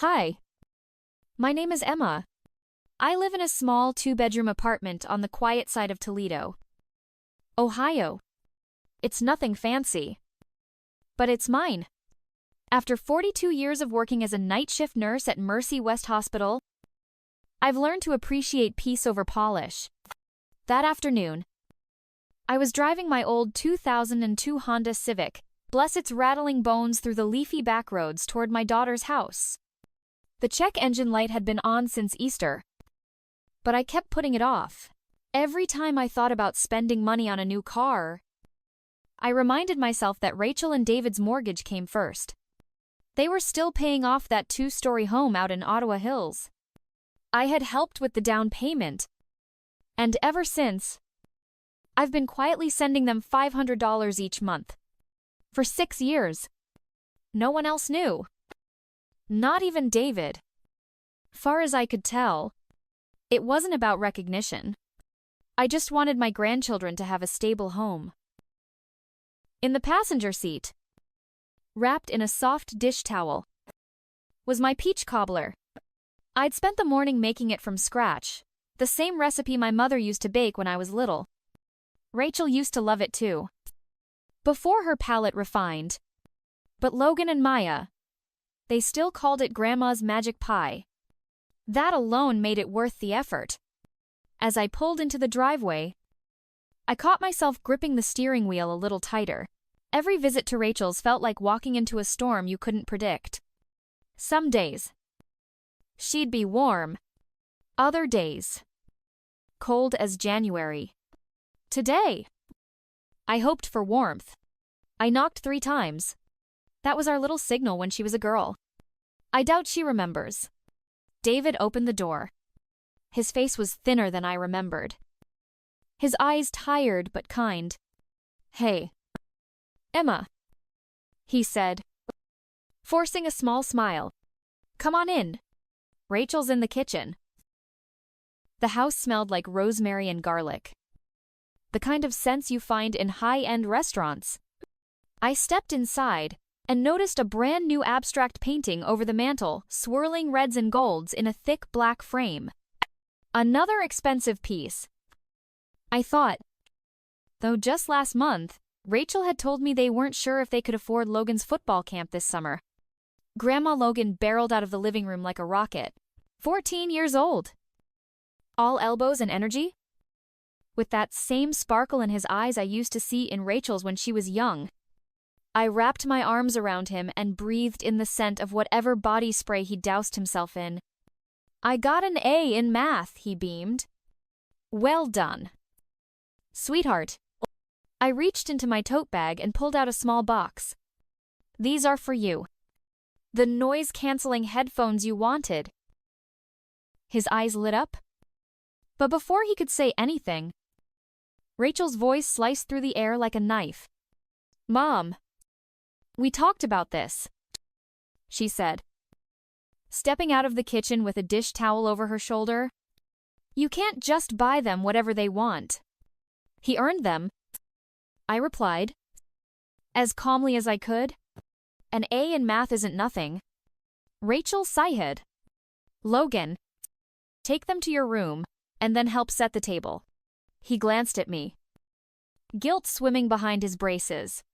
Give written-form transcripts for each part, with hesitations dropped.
Hi, my name is Emma. I live in a small two-bedroom apartment on the quiet side of Toledo, Ohio. It's nothing fancy, but it's mine. After 42 years of working as a night shift nurse at Mercy West Hospital, I've learned to appreciate peace over polish. That afternoon, I was driving my old 2002 Honda Civic, bless its rattling bones, through the leafy back roads toward my daughter's house. The check engine light had been on since Easter, but I kept putting it off. Every time I thought about spending money on a new car, I reminded myself that Rachel and David's mortgage came first. They were still paying off that two-story home out in Ottawa Hills. I had helped with the down payment, and ever since, I've been quietly sending them $500 each month. For 6 years. No one else knew. Not even David. Far as I could tell, it wasn't about recognition. I just wanted my grandchildren to have a stable home. In the passenger seat, wrapped in a soft dish towel, was my peach cobbler. I'd spent the morning making it from scratch, the same recipe my mother used to bake when I was little. Rachel used to love it too, before her palate refined. But Logan and Maya, they still called it Grandma's magic pie. That alone made it worth the effort. As I pulled into the driveway, I caught myself gripping the steering wheel a little tighter. Every visit to Rachel's felt like walking into a storm you couldn't predict. Some days, she'd be warm. Other days, cold as January. Today, I hoped for warmth. I knocked 3 times. That was our little signal when she was a girl. I doubt she remembers. David opened the door. His face was thinner than I remembered. His eyes tired but kind. "Hey, Emma," he said, forcing a small smile. "Come on in. Rachel's in the kitchen." The house smelled like rosemary and garlic, the kind of scents you find in high-end restaurants. I stepped inside and noticed a brand new abstract painting over the mantel, swirling reds and golds in a thick black frame. Another expensive piece, I thought. Though just last month, Rachel had told me they weren't sure if they could afford Logan's football camp this summer. Grandma Logan barreled out of the living room like a rocket. 14 years old. All elbows and energy, with that same sparkle in his eyes I used to see in Rachel's when she was young. I wrapped my arms around him and breathed in the scent of whatever body spray he doused himself in. "I got an A in math," he beamed. "Well done, sweetheart." I reached into my tote bag and pulled out a small box. "These are for you. The noise-canceling headphones you wanted." His eyes lit up. But before he could say anything, Rachel's voice sliced through the air like a knife. "Mom, we talked about this," she said, stepping out of the kitchen with a dish towel over her shoulder. "You can't just buy them whatever they want. He earned them," I replied, as calmly as I could. "An A in math isn't nothing." Rachel sighed. "Logan, take them to your room and then help set the table." He glanced at me, guilt swimming behind his braces,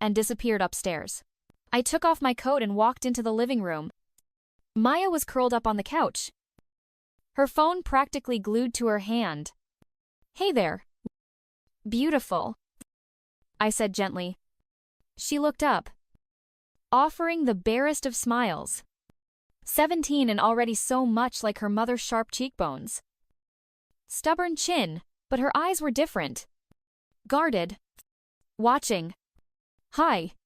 and disappeared upstairs. I took off my coat and walked into the living room. Maya was curled up on the couch, her phone practically glued to her hand. "Hey there. Beautiful," I said gently. She looked up, offering the barest of smiles. 17 and already so much like her mother's sharp cheekbones. Stubborn chin, but her eyes were different. Guarded. Watching. "Hi,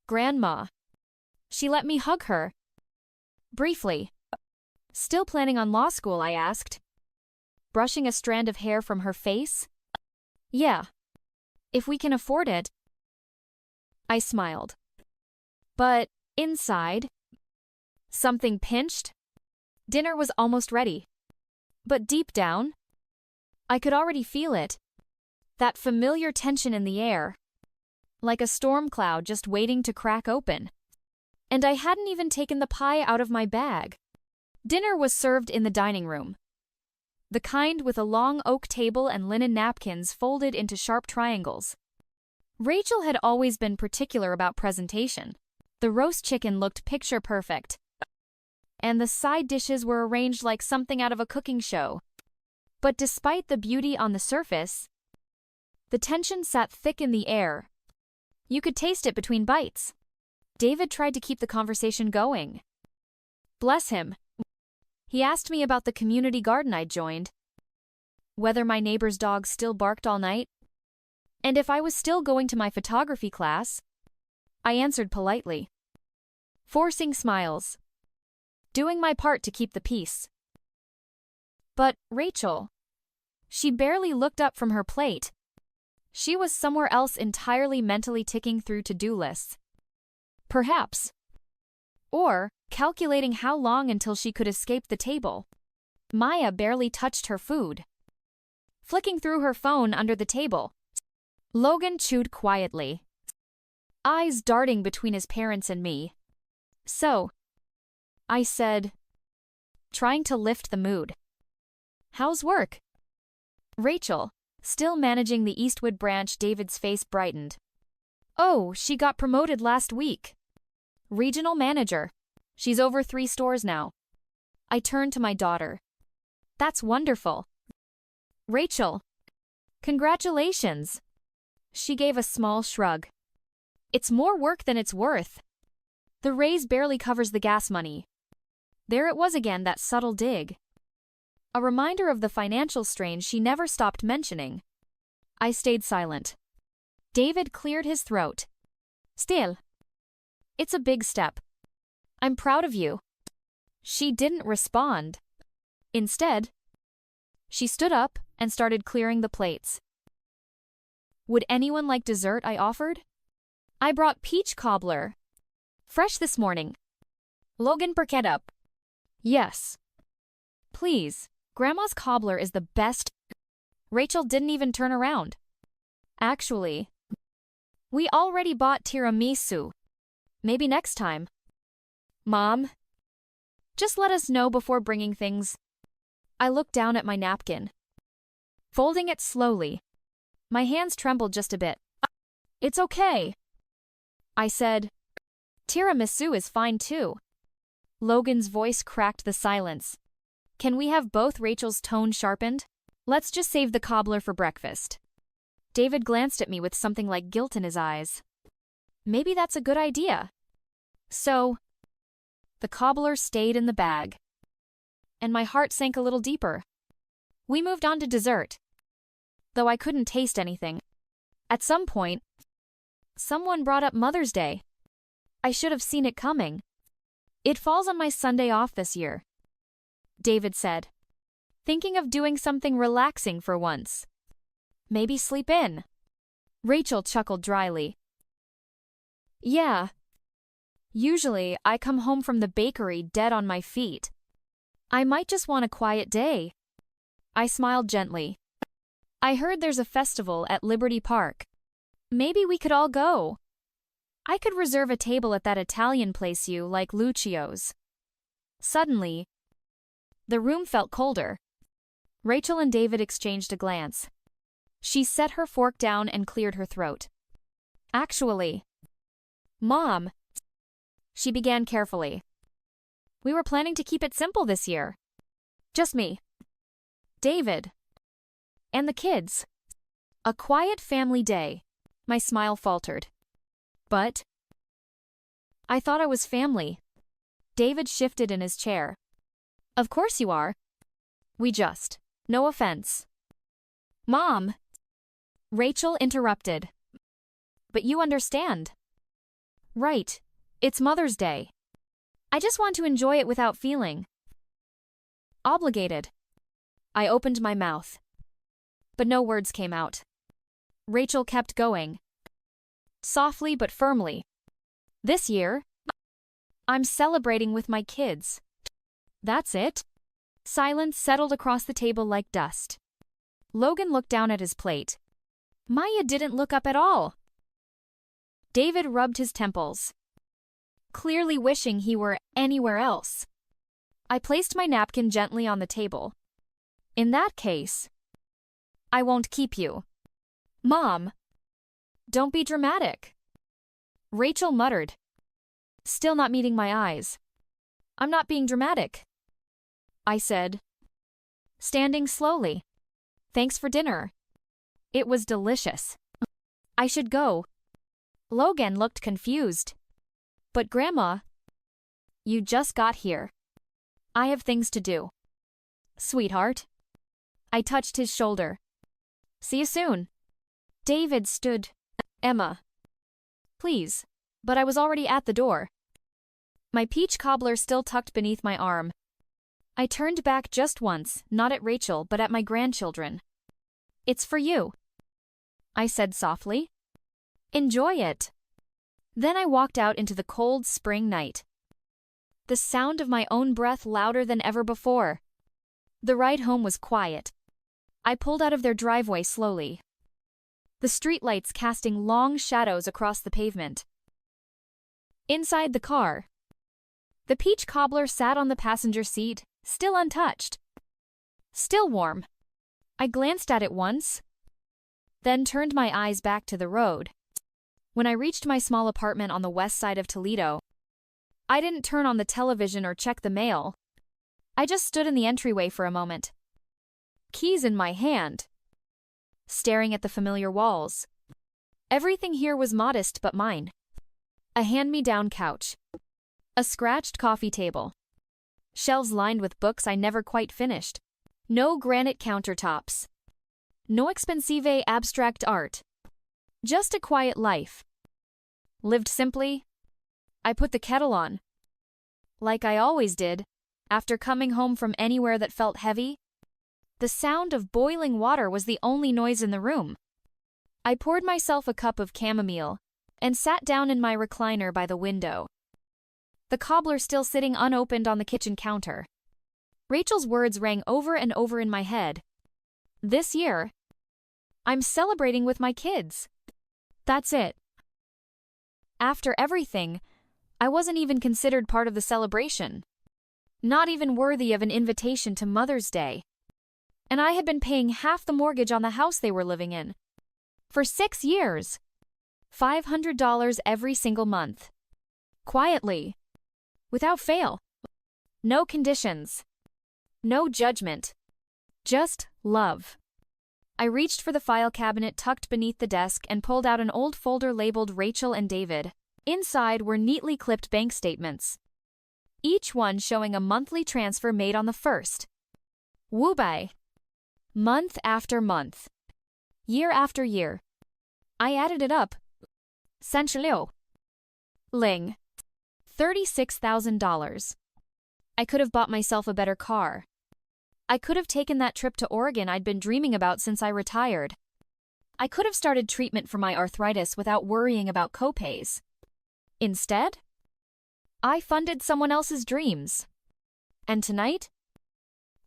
Grandma." She let me hug her. Briefly. "Still planning on law school?" I asked, brushing a strand of hair from her face. "Yeah. If we can afford it." I smiled. But inside, something pinched. Dinner was almost ready. But deep down, I could already feel it. That familiar tension in the air, like a storm cloud just waiting to crack open. And I hadn't even taken the pie out of my bag. Dinner was served in the dining room. The kind with a long oak table and linen napkins folded into sharp triangles. Rachel had always been particular about presentation. The roast chicken looked picture perfect, and the side dishes were arranged like something out of a cooking show. But despite the beauty on the surface, the tension sat thick in the air. You could taste it between bites. David tried to keep the conversation going. Bless him. He asked me about the community garden I'd joined, whether my neighbor's dog still barked all night, and if I was still going to my photography class. I answered politely, forcing smiles, doing my part to keep the peace. But Rachel, she barely looked up from her plate. She was somewhere else entirely, mentally ticking through to-do lists. Perhaps. Or calculating how long until she could escape the table. Maya barely touched her food, flicking through her phone under the table. Logan chewed quietly, eyes darting between his parents and me. So, I said, trying to lift the mood, how's work? Rachel, still managing the Eastwood branch. David's face brightened. Oh, she got promoted last week. Regional manager. She's over 3 stores now. I turned to my daughter. That's wonderful. Rachel, congratulations. She gave a small shrug. It's more work than it's worth. The raise barely covers the gas money. There it was again, that subtle dig. A reminder of the financial strain she never stopped mentioning. I stayed silent. David cleared his throat. Still, it's a big step. I'm proud of you. She didn't respond. Instead, she stood up and started clearing the plates. Would anyone like dessert? I offered. I brought peach cobbler. Fresh this morning. Logan perked up. Yes. Please, Grandma's cobbler is the best. Rachel didn't even turn around. Actually, we already bought tiramisu. Maybe next time. Mom, just let us know before bringing things. I looked down at my napkin, folding it slowly. My hands trembled just a bit. It's okay, I said. Tiramisu is fine too. Logan's voice cracked the silence. Can we have both? Rachel's tone sharpened. Let's just save the cobbler for breakfast. David glanced at me with something like guilt in his eyes. Maybe that's a good idea. So, the cobbler stayed in the bag, and my heart sank a little deeper. We moved on to dessert, though I couldn't taste anything. At some point, someone brought up Mother's Day. I should have seen it coming. It falls on my Sunday off this year, David said, thinking of doing something relaxing for once. Maybe sleep in. Rachel chuckled dryly. Yeah. Usually, I come home from the bakery dead on my feet. I might just want a quiet day. I smiled gently. I heard there's a festival at Liberty Park. Maybe we could all go. I could reserve a table at that Italian place you like, Lucio's. Suddenly, the room felt colder. Rachel and David exchanged a glance. She set her fork down and cleared her throat. Actually, Mom, she began carefully. We were planning to keep it simple this year. Just me, David, and the kids. A quiet family day. My smile faltered. But I thought I was family. David shifted in his chair. Of course you are. We just, no offense. Mom, Rachel interrupted. But you understand. Right. It's Mother's Day. I just want to enjoy it without feeling obligated. I opened my mouth, but no words came out. Rachel kept going, softly but firmly. This year, I'm celebrating with my kids. That's it. Silence settled across the table like dust. Logan looked down at his plate. Maya didn't look up at all. David rubbed his temples. clearly wishing he were anywhere else. I placed my napkin gently on the table. In that case, I won't keep you. Mom, don't be dramatic. Rachel muttered, still not meeting my eyes. I'm not being dramatic, I said, standing slowly. Thanks for dinner. It was delicious. I should go. Logan looked confused. But Grandma, you just got here. I have things to do. Sweetheart. I touched his shoulder. See you soon. David stood. Emma. Please. But I was already at the door. My peach cobbler still tucked beneath my arm. I turned back just once, not at Rachel but at my grandchildren. It's for you, I said softly. Enjoy it. Then I walked out into the cold spring night. The sound of my own breath louder than ever before. The ride home was quiet. I pulled out of their driveway slowly, the streetlights casting long shadows across the pavement. Inside the car, the peach cobbler sat on the passenger seat, still untouched, still warm. I glanced at it once, then turned my eyes back to the road. When I reached my small apartment on the west side of Toledo, I didn't turn on the television or check the mail. I just stood in the entryway for a moment, keys in my hand, staring at the familiar walls. Everything here was modest but mine. A hand-me-down couch, a scratched coffee table, shelves lined with books I never quite finished, no granite countertops, no expensive abstract art, just a quiet life. Lived simply. I put the kettle on, like I always did, after coming home from anywhere that felt heavy. The sound of boiling water was the only noise in the room. I poured myself a cup of chamomile and sat down in my recliner by the window, the cobbler still sitting unopened on the kitchen counter. Rachel's words rang over and over in my head. This year, I'm celebrating with my kids. That's it. After everything, I wasn't even considered part of the celebration. Not even worthy of an invitation to Mother's Day. And I had been paying half the mortgage on the house they were living in. For 6 years. $500 every single month. Quietly. Without fail. No conditions. No judgment. Just love. I reached for the file cabinet tucked beneath the desk and pulled out an old folder labeled Rachel and David. Inside were neatly clipped bank statements, each one showing a monthly transfer made on the 1st. Wubai. Month after month. Year after year. I added it up. 36,000 Ling. $36,000. I could have bought myself a better car. I could have taken that trip to Oregon I'd been dreaming about since I retired. I could have started treatment for my arthritis without worrying about copays. Instead, I funded someone else's dreams. And tonight,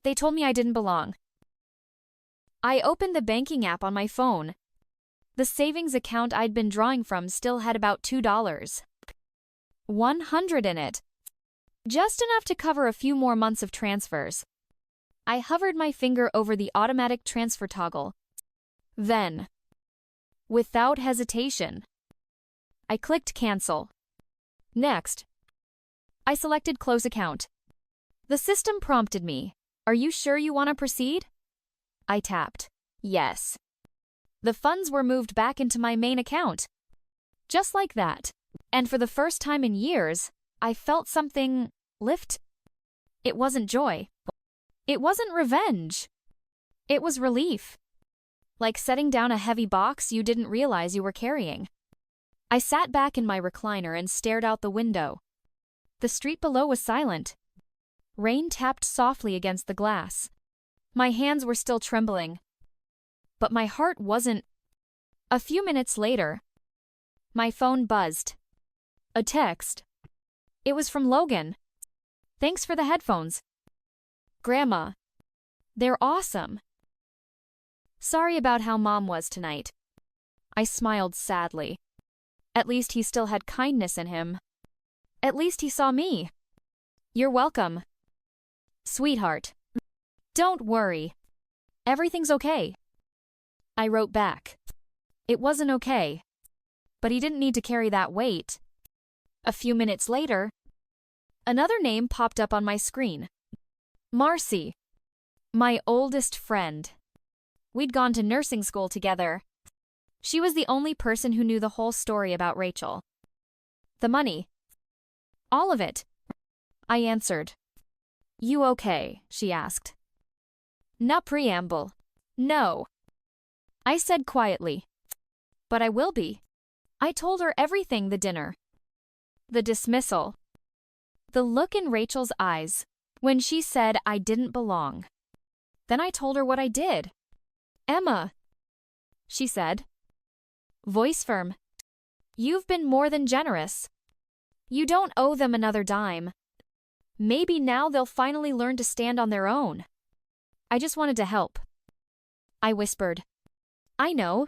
they told me I didn't belong. I opened the banking app on my phone. The savings account I'd been drawing from still had about $2. $100 in it. Just enough to cover a few more months of transfers. I hovered my finger over the automatic transfer toggle. Then, without hesitation, I clicked cancel. Next, I selected close account. The system prompted me. Are you sure you want to proceed? I tapped yes. The funds were moved back into my main account. Just like that. And for the first time in years, I felt something lift. It wasn't joy. It wasn't revenge. It was relief. Like setting down a heavy box you didn't realize you were carrying. I sat back in my recliner and stared out the window. The street below was silent. Rain tapped softly against the glass. My hands were still trembling. But my heart wasn't. A few minutes later, my phone buzzed. A text. It was from Logan. Thanks for the headphones. Grandma. They're awesome. Sorry about how Mom was tonight. I smiled sadly. At least he still had kindness in him. At least he saw me. You're welcome. Sweetheart. Don't worry. Everything's okay. I wrote back. It wasn't okay. But he didn't need to carry that weight. A few minutes later, another name popped up on my screen. Marcy. My oldest friend. We'd gone to nursing school together. She was the only person who knew the whole story about Rachel. The money. All of it. I answered. You okay? She asked. No preamble. No. I said quietly. But I will be. I told her everything the dinner. The dismissal. The look in Rachel's eyes when she said I didn't belong. Then I told her what I did. Emma, she said. Voice firm. You've been more than generous. You don't owe them another dime. Maybe now they'll finally learn to stand on their own. I just wanted to help. I whispered. I know.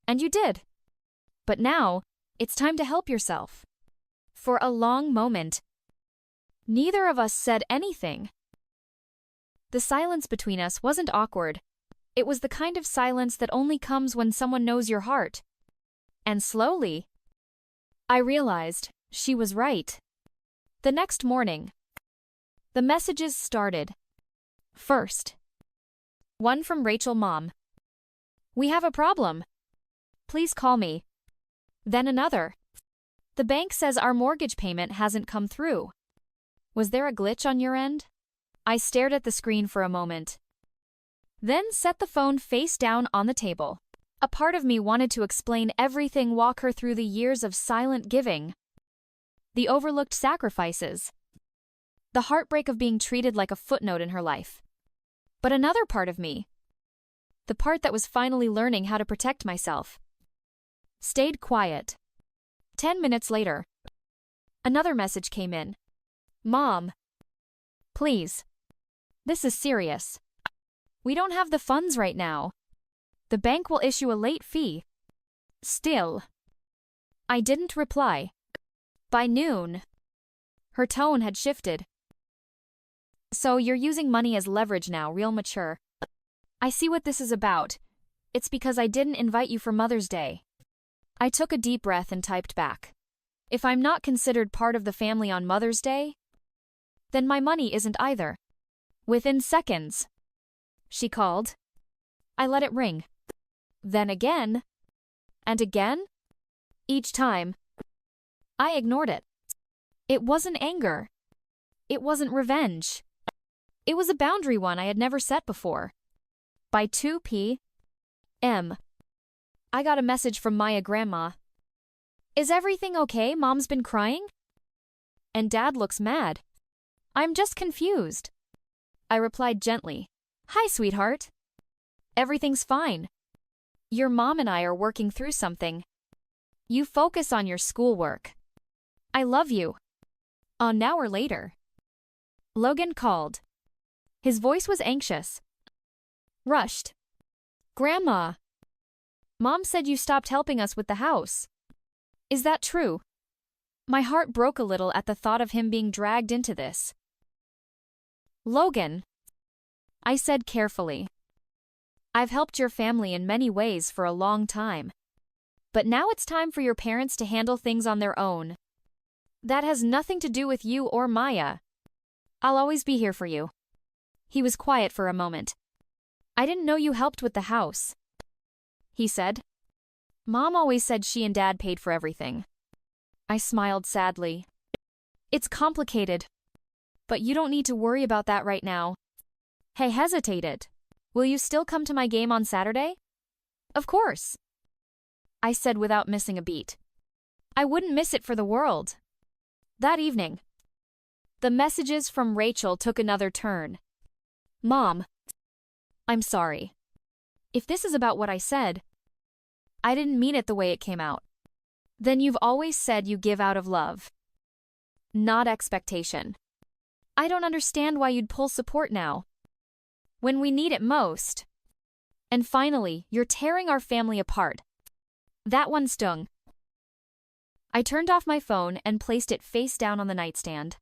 And you did. But now, it's time to help yourself. For a long moment, neither of us said anything. The silence between us wasn't awkward. It was the kind of silence that only comes when someone knows your heart. And slowly, I realized she was right. The next morning, the messages started. First, one from Rachel Mom. We have a problem. Please call me. Then another. The bank says our mortgage payment hasn't come through. Was there a glitch on your end? I stared at the screen for a moment. Then set the phone face down on the table. A part of me wanted to explain everything, walk her through the years of silent giving. The overlooked sacrifices. The heartbreak of being treated like a footnote in her life. But another part of me, the part that was finally learning how to protect myself, stayed quiet. 10 minutes later, another message came in. Mom, please. This is serious. We don't have the funds right now. The bank will issue a late fee. Still. I didn't reply. By noon, her tone had shifted. So you're using money as leverage now, real mature. I see what this is about. It's because I didn't invite you for Mother's Day. I took a deep breath and typed back. If I'm not considered part of the family on Mother's Day, then my money isn't either. Within seconds, she called. I let it ring. Then again, and again. Each time, I ignored it. It wasn't anger. It wasn't revenge. It was a boundary one I had never set before. By 2 p.m., I got a message from Maya Grandma. Is everything okay? Mom's been crying? And Dad looks mad. I'm just confused. I replied gently. Hi, sweetheart. Everything's fine. Your mom and I are working through something. You focus on your schoolwork. I love you. An hour later, Logan called. His voice was anxious. Rushed. Grandma. Mom said you stopped helping us with the house. Is that true? My heart broke a little at the thought of him being dragged into this. Logan, I said carefully. I've helped your family in many ways for a long time. But now it's time for your parents to handle things on their own. That has nothing to do with you or Maya. I'll always be here for you. He was quiet for a moment. I didn't know you helped with the house, he said. Mom always said she and Dad paid for everything. I smiled sadly. It's complicated, but you don't need to worry about that right now. Hey, hesitated. Will you still come to my game on Saturday? Of course, I said without missing a beat. I wouldn't miss it for the world. That evening, the messages from Rachel took another turn. Mom, I'm sorry. If this is about what I said, I didn't mean it the way it came out. Then you've always said you give out of love, not expectation. I don't understand why you'd pull support now, when we need it most. And finally, you're tearing our family apart. That one stung. I turned off my phone and placed it face down on the nightstand.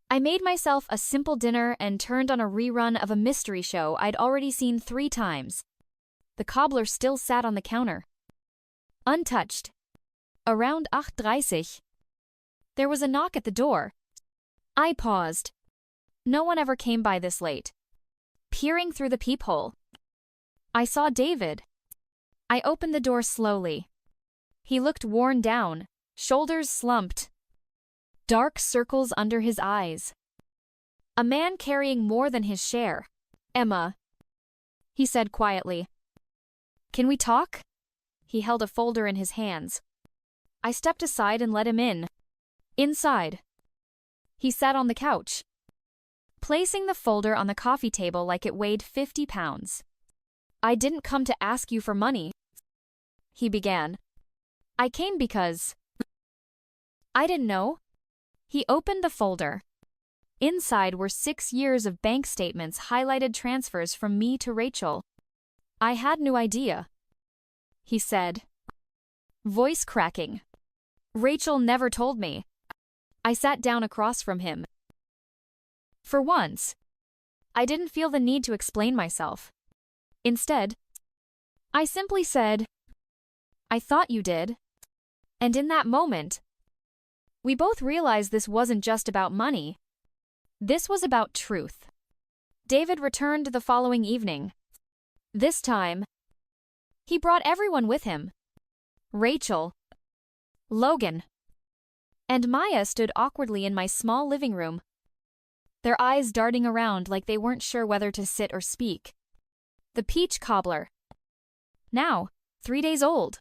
I made myself a simple dinner and turned on a rerun of a mystery show I'd already seen 3 times. The cobbler still sat on the counter, untouched. Around 8:30. There was a knock at the door. I paused. No one ever came by this late. Peering through the peephole, I saw David. I opened the door slowly. He looked worn down, shoulders slumped, dark circles under his eyes. A man carrying more than his share. "Emma," he said quietly. "Can we talk?" He held a folder in his hands. I stepped aside and let him in. Inside, he sat on the couch, placing the folder on the coffee table like it weighed 50 pounds. "I didn't come to ask you for money," he began. "I came because I didn't know." He opened the folder. Inside were 6 years of bank statements, highlighted transfers from me to Rachel. "I had no idea," he said, voice cracking. "Rachel never told me." I sat down across from him. For once, I didn't feel the need to explain myself. Instead, I simply said, "I thought you did." And in that moment, we both realized this wasn't just about money. This was about truth. David returned the following evening. This time, he brought everyone with him. Rachel, Logan, and Maya stood awkwardly in my small living room, their eyes darting around like they weren't sure whether to sit or speak. The peach cobbler, now 3 days old,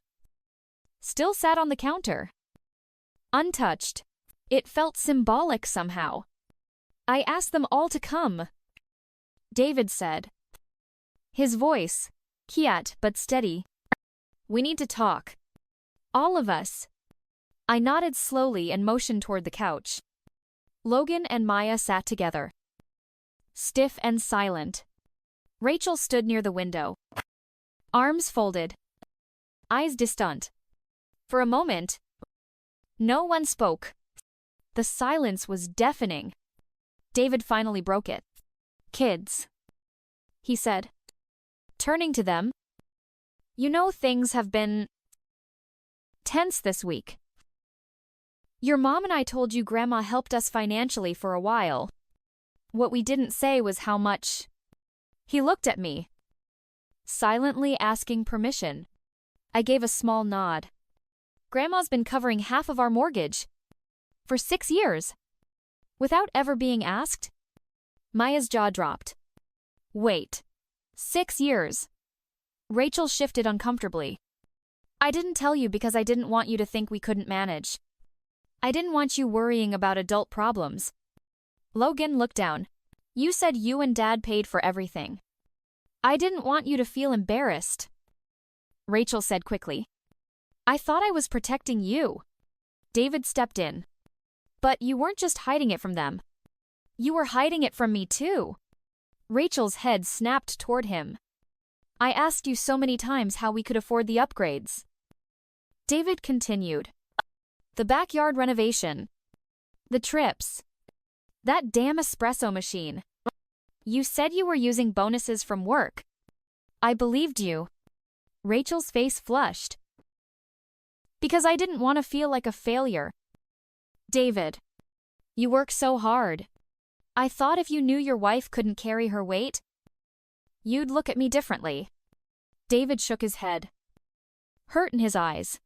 still sat on the counter, untouched. It felt symbolic somehow. "I asked them all to come," David said, his voice quiet but steady. "We need to talk. All of us." I nodded slowly and motioned toward the couch. Logan and Maya sat together, stiff and silent. Rachel stood near the window, arms folded, eyes distant. For a moment, no one spoke. The silence was deafening. David finally broke it. "Kids," he said, turning to them. "You know things have been tense this week. Your mom and I told you Grandma helped us financially for a while. What we didn't say was how much." He looked at me, silently asking permission. I gave a small nod. "Grandma's been covering half of our mortgage for 6 years, without ever being asked." Maya's jaw dropped. "Wait, 6 years?" Rachel shifted uncomfortably. "I didn't tell you because I didn't want you to think we couldn't manage. I didn't want you worrying about adult problems." Logan looked down. "You said you and Dad paid for everything. I didn't want you to feel embarrassed." Rachel said quickly, "I thought I was protecting you." David stepped in. "But you weren't just hiding it from them. You were hiding it from me too." Rachel's head snapped toward him. "I asked you so many times how we could afford the upgrades." David continued. "The backyard renovation, the trips, that damn espresso machine. You said you were using bonuses from work. I believed you." Rachel's face flushed. "Because I didn't want to feel like a failure." "David, you work so hard. I thought if you knew your wife couldn't carry her weight, you'd look at me differently." David shook his head, hurt in his eyes.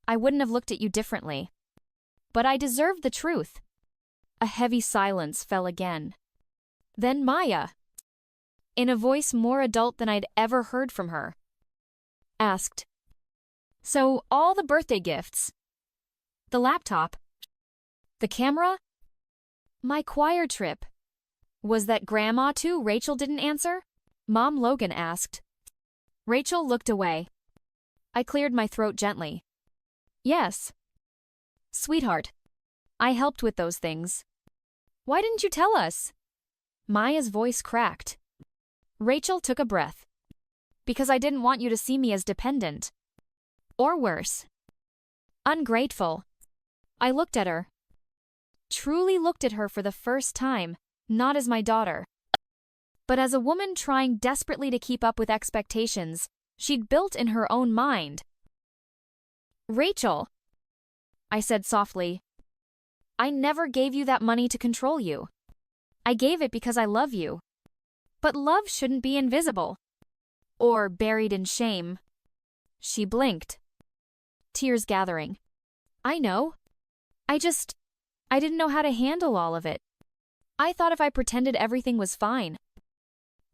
"I wouldn't have looked at you differently. But I deserved the truth." A heavy silence fell again. Then Maya, in a voice more adult than I'd ever heard from her, asked, "So all the birthday gifts, the laptop, the camera, my choir trip, was that Grandma too?" Rachel didn't answer. Mom, Logan asked. Rachel looked away. I cleared my throat gently. "Yes. Sweetheart, I helped with those things. Why didn't you tell us?" Maya's voice cracked. Rachel took a breath. "Because I didn't want you to see me as dependent. Or worse, ungrateful." I looked at her. Truly looked at her for the first time, not as my daughter, but as a woman trying desperately to keep up with expectations she'd built in her own mind. "Rachel," I said softly, "I never gave you that money to control you. I gave it because I love you. But love shouldn't be invisible or buried in shame." She blinked, tears gathering. "I know. I didn't know how to handle all of it. I thought if I pretended everything was fine,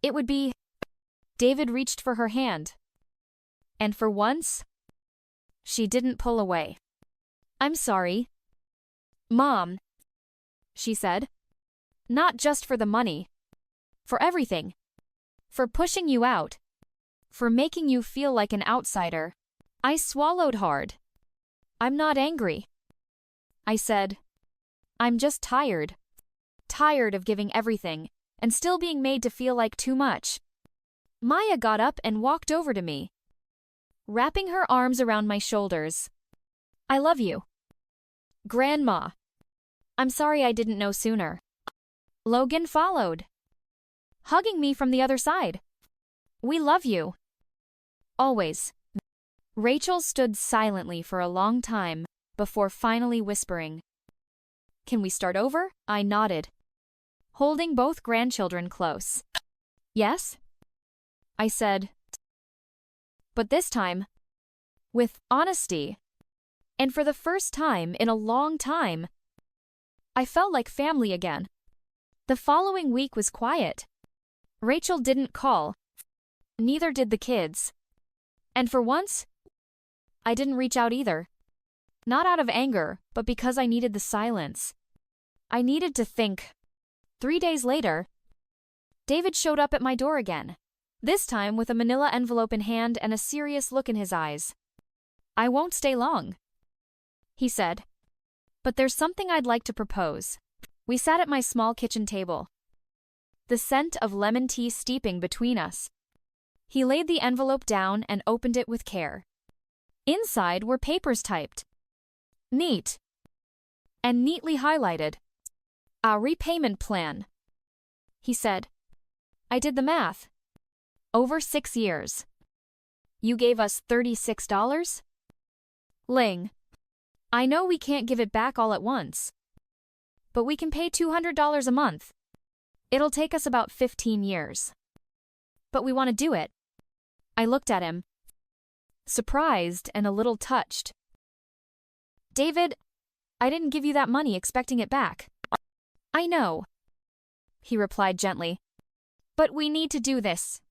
it would be—" David reached for her hand. And for once, she didn't pull away. "I'm sorry, Mom," she said. "Not just for the money. For everything. For pushing you out. For making you feel like an outsider." I swallowed hard. "I'm not angry," I said. "I'm just tired. Tired of giving everything and still being made to feel like too much." Maya got up and walked over to me, wrapping her arms around my shoulders. "I love you, Grandma. I'm sorry I didn't know sooner." Logan followed, hugging me from the other side. "We love you. Always." Rachel stood silently for a long time before finally whispering, "Can we start over?" I nodded, holding both grandchildren close. "Yes?" I said, but this time, with honesty. And for the first time in a long time, I felt like family again. The following week was quiet. Rachel didn't call. Neither did the kids. And for once, I didn't reach out either. Not out of anger, but because I needed the silence. I needed to think. 3 days later, David showed up at my door again, this time with a manila envelope in hand and a serious look in his eyes. "I won't stay long," he said, "but there's something I'd like to propose." We sat at my small kitchen table, the scent of lemon tea steeping between us. He laid the envelope down and opened it with care. Inside were papers typed, neat, and neatly highlighted. "Our repayment plan," he said. I did the math. Over 6 years. "You gave us $36? Ling, I know we can't give it back all at once, but we can pay $200 a month. It'll take us about 15 years. But we want to do it." I looked at him, surprised and a little touched. "David, I didn't give you that money expecting it back." "I know," he replied gently. "But we need to do this.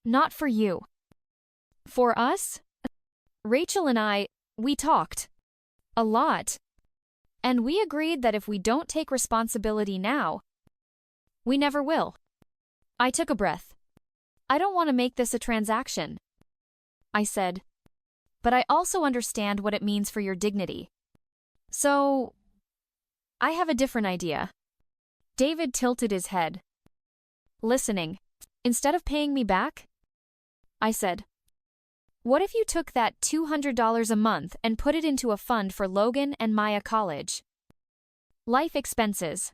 Not for you. For us?" Rachel and we talked. A lot. And we agreed that if we don't take responsibility now, we never will. I took a breath. "I don't want to make this a transaction," I said, "but I also understand what it means for your dignity. So, I have a different idea." David tilted his head, listening. "Instead of paying me back," I said, "what if you took that $200 a month and put it into a fund for Logan and Maya college? Life expenses.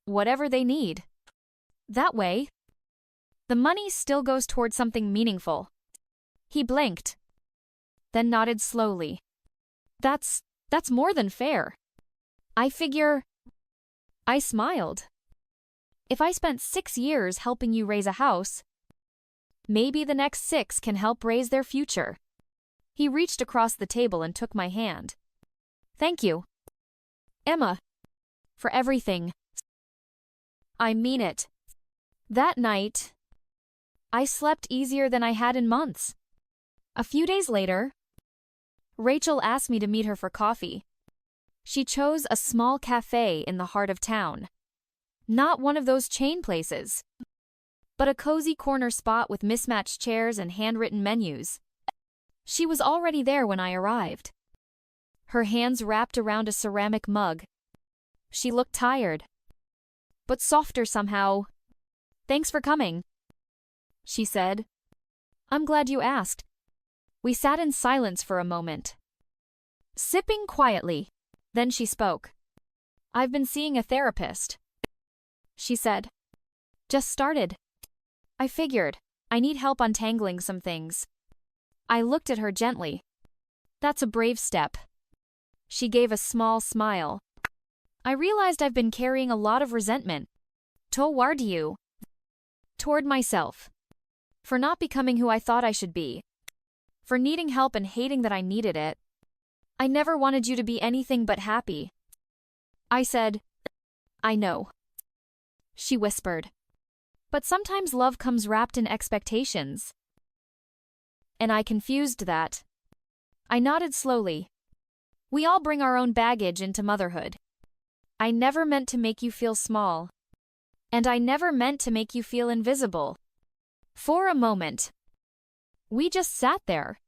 Whatever they need. That way, the money still goes towards something meaningful." He blinked, then nodded slowly. That's more than fair. I figure." I smiled. "If I spent 6 years helping you raise a house, maybe the next 6 can help raise their future." He reached across the table and took my hand. "Thank you, Emma, for everything. I mean it." That night, I slept easier than I had in months. A few days later, Rachel asked me to meet her for coffee. She chose a small cafe in the heart of town. Not one of those chain places, but a cozy corner spot with mismatched chairs and handwritten menus. She was already there when I arrived, her hands wrapped around a ceramic mug. She looked tired, but softer somehow. "Thanks for coming," she said. "I'm glad you asked." We sat in silence for a moment, sipping quietly. Then she spoke. I've been seeing a therapist, she said. Just started. I figured, I need help untangling some things. I looked at her gently. That's a brave step. She gave a small smile. I realized I've been carrying a lot of resentment. Toward you. Toward myself. For not becoming who I thought I should be. For needing help and hating that I needed it. I never wanted you to be anything but happy. I said, I know. She whispered. But sometimes love comes wrapped in expectations. And I confused that. I nodded slowly. We all bring our own baggage into motherhood. I never meant to make you feel small. And I never meant to make you feel invisible. For a moment, we just sat there.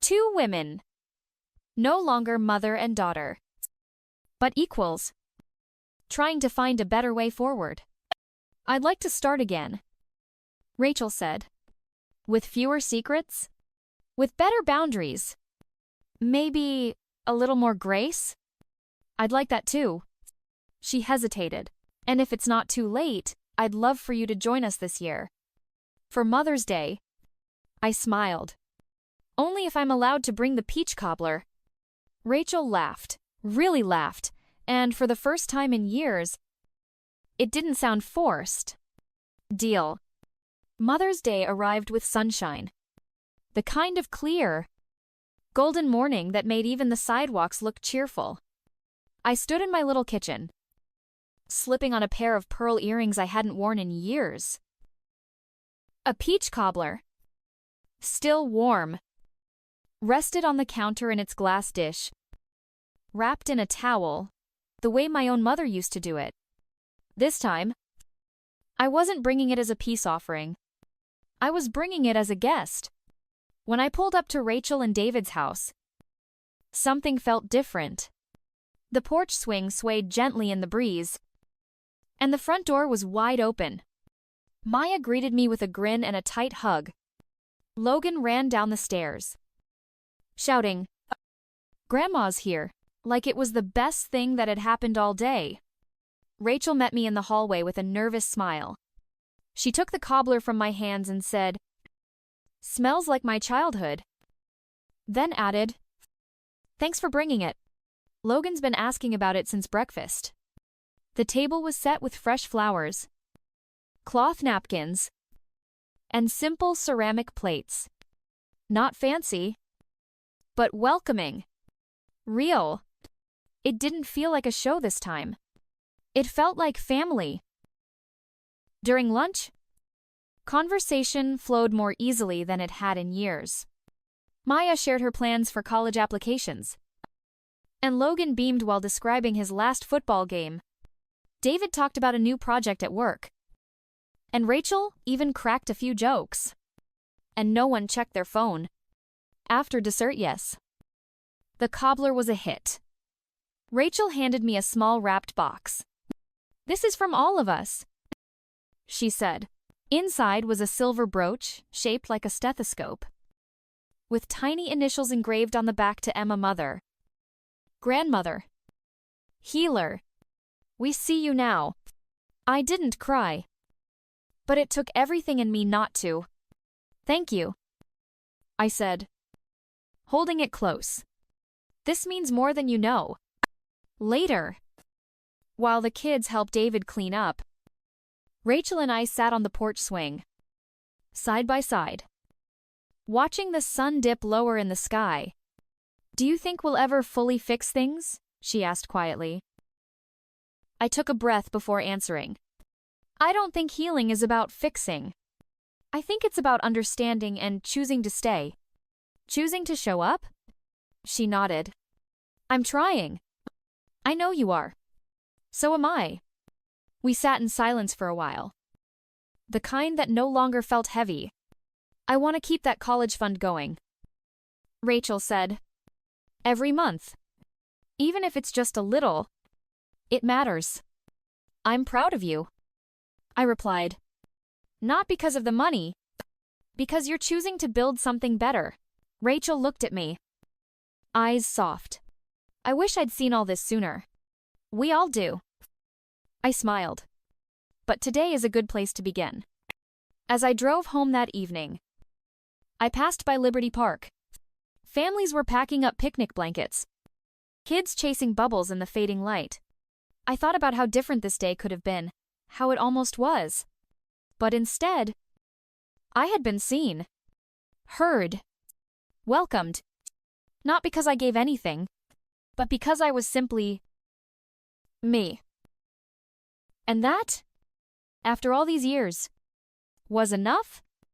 Two women. No longer mother and daughter. But equals. Trying to find a better way forward. I'd like to start again, Rachel said. With fewer secrets? With better boundaries? Maybe a little more grace? I'd like that too. She hesitated. And if it's not too late, I'd love for you to join us this year. For Mother's Day. I smiled. Only if I'm allowed to bring the peach cobbler. Rachel laughed, really laughed, and for the first time in years, it didn't sound forced. Deal. Mother's Day arrived with sunshine. The kind of clear, golden morning that made even the sidewalks look cheerful. I stood in my little kitchen, slipping on a pair of pearl earrings I hadn't worn in years. A peach cobbler, still warm, rested on the counter in its glass dish, wrapped in a towel, the way my own mother used to do it. This time, I wasn't bringing it as a peace offering. I was bringing it as a guest. When I pulled up to Rachel and David's house, something felt different. The porch swing swayed gently in the breeze, and the front door was wide open. Maya greeted me with a grin and a tight hug. Logan ran down the stairs, shouting, "Grandma's here," like it was the best thing that had happened all day. Rachel met me in the hallway with a nervous smile. She took the cobbler from my hands and said, "Smells like my childhood." Then added, "Thanks for bringing it. Logan's been asking about it since breakfast." The table was set with fresh flowers, cloth napkins, and simple ceramic plates. Not fancy, but welcoming. Real. It didn't feel like a show this time. It felt like family. During lunch, conversation flowed more easily than it had in years. Maya shared her plans for college applications, and Logan beamed while describing his last football game. David talked about a new project at work, and Rachel even cracked a few jokes. And no one checked their phone. After dessert, yes. The cobbler was a hit. Rachel handed me a small wrapped box. "This is from all of us," she said. Inside was a silver brooch shaped like a stethoscope, with tiny initials engraved on the back to Emma Mother. Grandmother. Healer. We see you now. I didn't cry, but it took everything in me not to. "Thank you," I said, holding it close. "This means more than you know." Later, while the kids helped David clean up, Rachel and I sat on the porch swing, side by side, watching the sun dip lower in the sky. "Do you think we'll ever fully fix things?" she asked quietly. I took a breath before answering. "I don't think healing is about fixing. I think it's about understanding and choosing to stay. Choosing to show up?" She nodded. "I'm trying." "I know you are. So am I." We sat in silence for a while. The kind that no longer felt heavy. "I want to keep that college fund going," Rachel said. "Every month. Even if it's just a little, it matters." "I'm proud of you," I replied. "Not because of the money, because you're choosing to build something better." Rachel looked at me, eyes soft. I wish I'd seen all this sooner. We all do. I smiled. But today is a good place to begin. As I drove home that evening, I passed by Liberty Park. Families were packing up picnic blankets, kids chasing bubbles in the fading light. I thought about how different this day could have been, how it almost was. But instead, I had been seen, heard, welcomed. Not because I gave anything, but because I was simply me. And that, after all these years, was enough.